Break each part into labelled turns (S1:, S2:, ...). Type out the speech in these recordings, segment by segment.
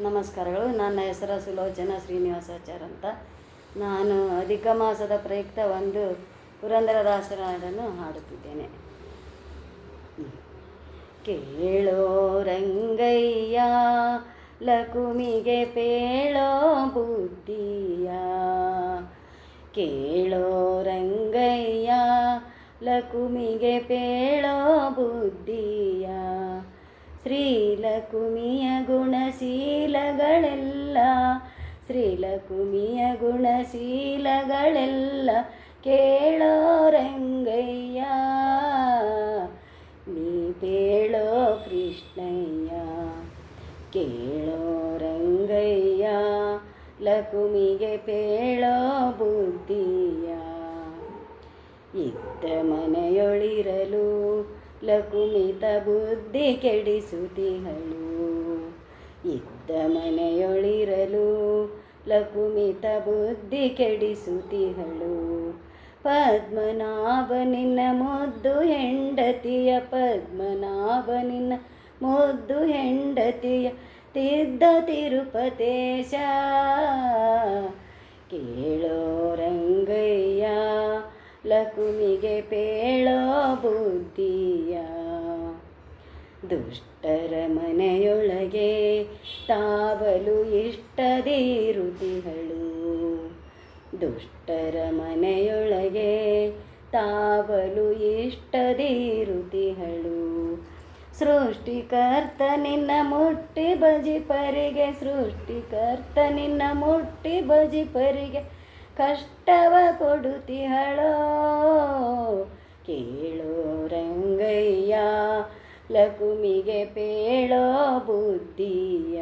S1: ನಮಸ್ಕಾರಗಳು. ನನ್ನ ಹೆಸರು ಸುಲೋಚನಾ ಶ್ರೀನಿವಾಸಾಚಾರ್ ಅಂತ. ನಾನು ಅಧಿಕ ಮಾಸದ ಪ್ರಯುಕ್ತ ಒಂದು ಪುರಂದರದಾಸರ ಹಾಡನ್ನು ಹಾಡುತ್ತಿದ್ದೇನೆ. ಕೇಳೋ ರಂಗಯ್ಯ ಲಕುಮಿಗೆ ಪೇಳೋ ಬುದ್ಧಿಯ, ಕೇಳೋ ರಂಗಯ್ಯ ಲಕುಮಿಗೆ ಪೇಳೋ ಬುದ್ಧಿಯ. ಶ್ರೀಲಕುಮಿಯ ಗುಣಶೀಲಗಳೆಲ್ಲ, ಶ್ರೀಲಕುಮಿಯ ಗುಣಶೀಲಗಳೆಲ್ಲ ಕೇಳೋ ರಂಗಯ್ಯ, ನೀ ಪೇಳೋ ಕೃಷ್ಣಯ್ಯ. ಕೇಳೋ ರಂಗಯ್ಯ ಲಕುಮಿಗೆ ಪೇಳೋ ಬುದ್ಧಿಯ. ಇದ್ದ ಮನೆಯೊಳಿರಲು ಲಕುಮಿತ ಬುದ್ಧಿ ಕೆಡಿಸುತ್ತಿಹಳು, ಇದ್ದ ಮನೆಯೊಳಿರಲು ಲಕುಮಿತ ಬುದ್ಧಿ ಕೆಡಿಸುತ್ತಿಹಳು. ಪದ್ಮನಾಭ ನಿನ್ನ ಮುದ್ದು ಹೆಂಡತಿಯ, ಪದ್ಮನಾಭ ನಿನ್ನ ಮುದ್ದು ಹೆಂಡತಿಯ ತಿದ್ದ ತಿರುಪತೇಶ. ಕೇಳೋ ರಂಗಯ್ಯ ಲಕುಮಿಗೆ ಪೇಳೋ ಬುದ್ಧಿಯ. ದುಷ್ಟರ ಮನೆಯೊಳಗೆ ತಾವಲು ಇಷ್ಟದಿರುತಿಹಳು, ದುಷ್ಟರ ಮನೆಯೊಳಗೆ ತಾವಲು ಇಷ್ಟದಿರುತಿಹಳು. ಸೃಷ್ಟಿಕರ್ತ ನಿನ್ನ ಮುಟ್ಟಿ ಭಜಿಪರಿಗೆ, ಸೃಷ್ಟಿಕರ್ತ ನಿನ್ನ ಮುಟ್ಟಿ ಭಜಿಪರಿಗೆ ಕಷ್ಟವ ಕೊಡುತ್ತಿಹಳೋ. ಕೇಳೋ ರಂಗಯ್ಯ ಲಕುಮಿಗೆ ಪೇಳೋ ಬುದ್ಧಿಯ.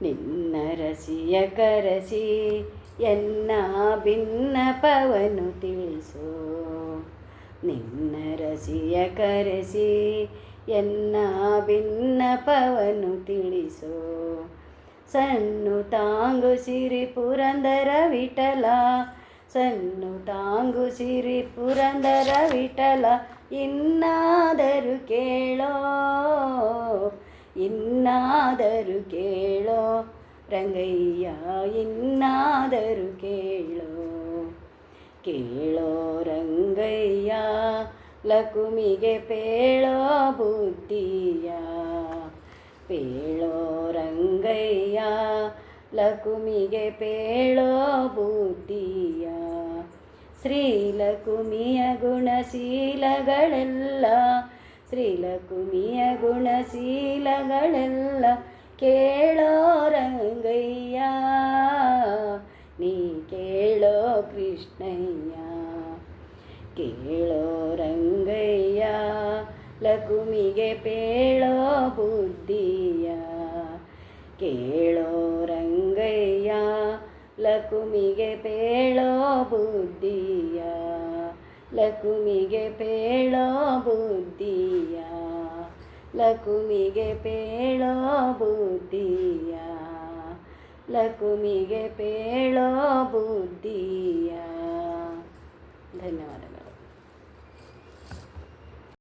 S1: ನಿನ್ನ ರಸಿಯ ಕರಸಿ ಎನ್ನ ಭಿನ್ನಪವನು ತಿಳಿಸೋ, ನಿನ್ನ ರಸಿಯ ಕರೆಸಿ ಎನ್ನ ಭಿನ್ನಪವನು ತಿಳಿಸೋ. ಸನ್ನು ತಾಂಗು ಸಿರಿ ಪುರಂದರ ವಿಠಲ, ಸನ್ನು ತಾಂಗು ಸಿರಿ ಪುರಂದರ ವಿಠಲ. ಇನ್ನಾದರೂ ಕೇಳೋ, ಇನ್ನಾದರೂ ಕೇಳೋ ರಂಗಯ್ಯ, ಇನ್ನಾದರೂ ಕೇಳೋ. ಕೇಳೋ ರಂಗಯ್ಯ ಲಕುಮಿಗೆ ಪೇಳೋ ಬುದ್ಧಿಯ. ಪೇಳೋ ರಂಗಯ್ಯ ಲಕುಮಿಗೆ ಪೇಳೋ ಬುದ್ಧಿಯ. ಶ್ರೀಲಕುಮಿಯ ಗುಣಶೀಲಗಳೆಲ್ಲ, ಶ್ರೀಲಕುಮಿಯ ಗುಣಶೀಲಗಳೆಲ್ಲ ಕೇಳೋ ರಂಗಯ್ಯ, ನೀ ಕೇಳೋ ಕೃಷ್ಣಯ್ಯ. ಕೇಳೋ ರಂಗಯ್ಯ ಲಕುಮಿಗೆ ಪೇಳೋ ಬುದ್ಧಿಯ. ಕೇಳೋ ರಂಗಯ್ಯ ಲಕುಮಿಗೆ ಪೇಳೋ ಬುದ್ಧಿಯ, ಲಕುಮಿಗೆ ಪೇಳೋ ಬುದ್ಧಿಯ, ಲಕುಮಿಗೆ ಪೇಳೋ ಬುದ್ಧಿಯ, ಲಕುಮಿಗೆ ಪೇಳೋ ಬುದ್ಧಿಯ. ಧನ್ಯವಾದಗಳು.